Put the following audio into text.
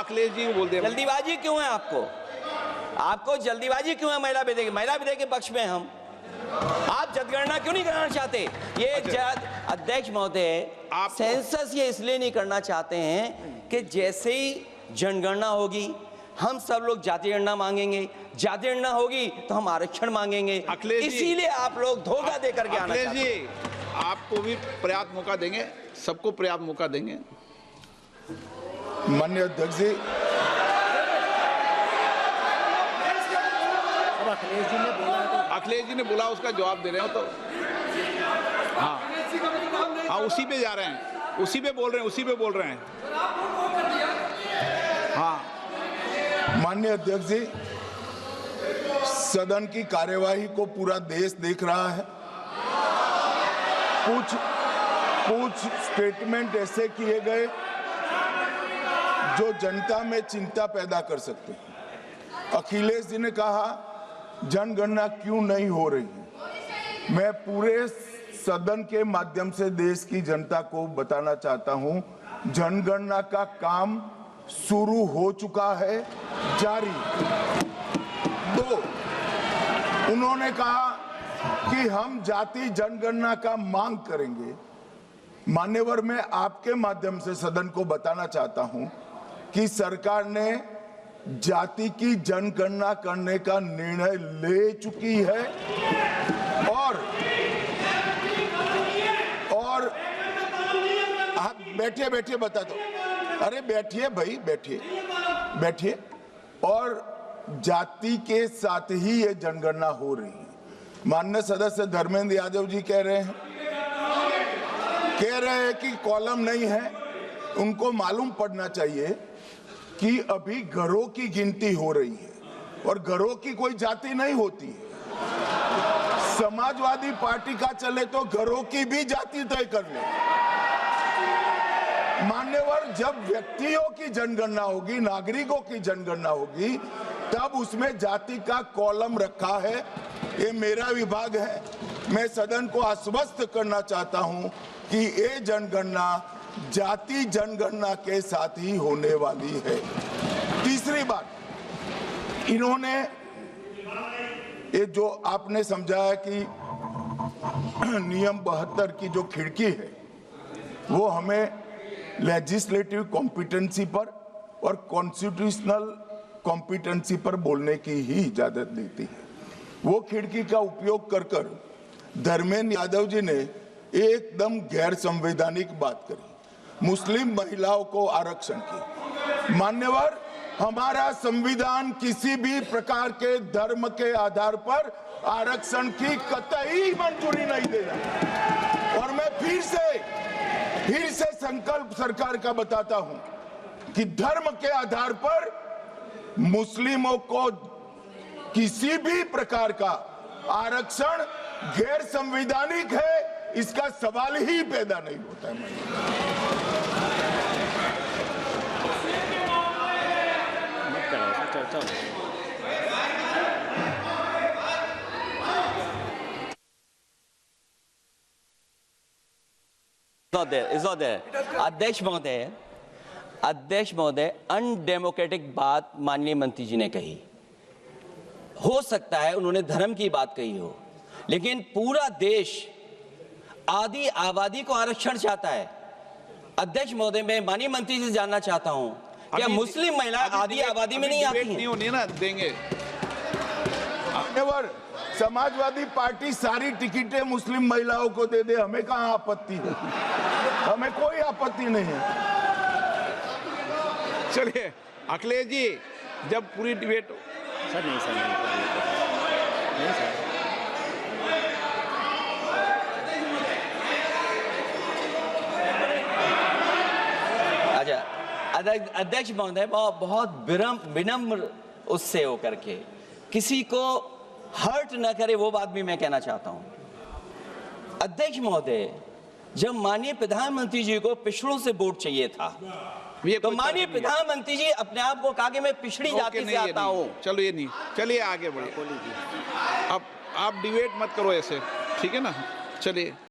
अखिलेश जी को बोल दे। जल्दीबाजी क्यों है आपको जल्दीबाजी क्यों है महिला विधेयक के पक्ष में हम? आप जनगणना क्यों नहीं कराना चाहते? ये अध्यक्ष महोदय, आप सेंसस ये इसलिए नहीं करना चाहते हैं कि जैसे ही जनगणना होगी हम सब लोग जाति गणना मांगेंगे, जाति गणना होगी तो हम आरक्षण मांगेंगे, इसीलिए आप लोग धोखा दे करके आना चाहते हैं। जी, आपको भी पर्याप्त मौका देंगे, सबको पर्याप्त मौका देंगे। माननीय अध्यक्ष जी, अखिलेश जी ने बोला, उसका जवाब दे रहे हो तो हाँ, उसी पे जा रहे हैं, उसी पे बोल रहे हैं। हाँ, माननीय अध्यक्ष जी, सदन की कार्यवाही को पूरा देश देख रहा है। कुछ स्टेटमेंट ऐसे किए गए जो जनता में चिंता पैदा कर सकते हैं। अखिलेश जी ने कहा जनगणना क्यों नहीं हो रही है। मैं पूरे सदन के माध्यम से देश की जनता को बताना चाहता हूं, जनगणना का काम शुरू हो चुका है, जारी। 2, उन्होंने कहा कि हम जाति जनगणना का मांग करेंगे। मान्यवर, मैं आपके माध्यम से सदन को बताना चाहता हूं कि सरकार ने जाति की जनगणना करने का निर्णय ले चुकी है और आप बैठिए बता दो। अरे बैठिए भाई, बैठिए। और जाति के साथ ही ये जनगणना हो रही है। माननीय सदस्य धर्मेंद्र यादव जी कह रहे हैं कि कॉलम नहीं है। उनको मालूम पड़ना चाहिए कि अभी घरों की गिनती हो रही है और घरों की कोई जाति नहीं होती है। समाजवादी पार्टी का चले तो घरों की भी जाति तय कर ले। मान्यवर, जब व्यक्तियों की जनगणना होगी, नागरिकों की जनगणना होगी, तब उसमें जाति का कॉलम रखा है। ये मेरा विभाग है। मैं सदन को आश्वस्त करना चाहता हूं कि ये जनगणना जाति जनगणना के साथ ही होने वाली है। तीसरी बात, इन्होंने ये जो आपने समझाया कि नियम 72 की जो खिड़की है वो हमें लेजिस्लेटिव कॉम्पिटेंसी पर और कॉन्स्टिट्यूशनल कॉम्पिटेंसी पर बोलने की ही इजाजत देती है। वो खिड़की का उपयोग कर धर्मेंद्र यादव जी ने एकदम गैर संवैधानिक बात करी, मुस्लिम महिलाओं को आरक्षण की। मान्यवर, हमारा संविधान किसी भी प्रकार के धर्म के आधार पर आरक्षण की कतई मंजूरी नहीं देगा। और मैं फिर से संकल्प सरकार का बताता हूं कि धर्म के आधार पर मुस्लिमों को किसी भी प्रकार का आरक्षण गैर संवैधानिक है, इसका सवाल ही पैदा नहीं होता है। अध्यक्ष महोदय, अनडेमोक्रेटिक बात माननीय मंत्री जी ने कही। हो सकता है उन्होंने धर्म की बात कही हो, लेकिन पूरा देश आदि आबादी को आरक्षण चाहता है। अध्यक्ष महोदय, मैं माननीय मंत्री से जानना चाहता हूं, क्या मुस्लिम महिला आदि आबादी में नहीं आती हैं? नहीं होनी ना, देंगे। समाजवादी पार्टी सारी टिकटें मुस्लिम महिलाओं को दे दे, हमें कहां आपत्ति है? हमें कोई आपत्ति नहीं है। चलिए अखिलेश जी, जब पूरी डिबेट नहीं सर। अच्छा, अध्यक्ष महोदय, बहुत विनम्र उससे होकर के किसी को हर्ट न करे, वो बात भी मैं कहना चाहता हूं। अध्यक्ष महोदय, जब माननीय प्रधानमंत्री जी को पिछड़ों से वोट चाहिए था, तो माननीय प्रधानमंत्री जी अपने आप को कहा कि मैं पिछड़ी जाति से आता हूं। चलो ये नहीं, चलिए आगे बढ़िए। अब आप डिबेट मत करो ऐसे, ठीक है ना? चलिए।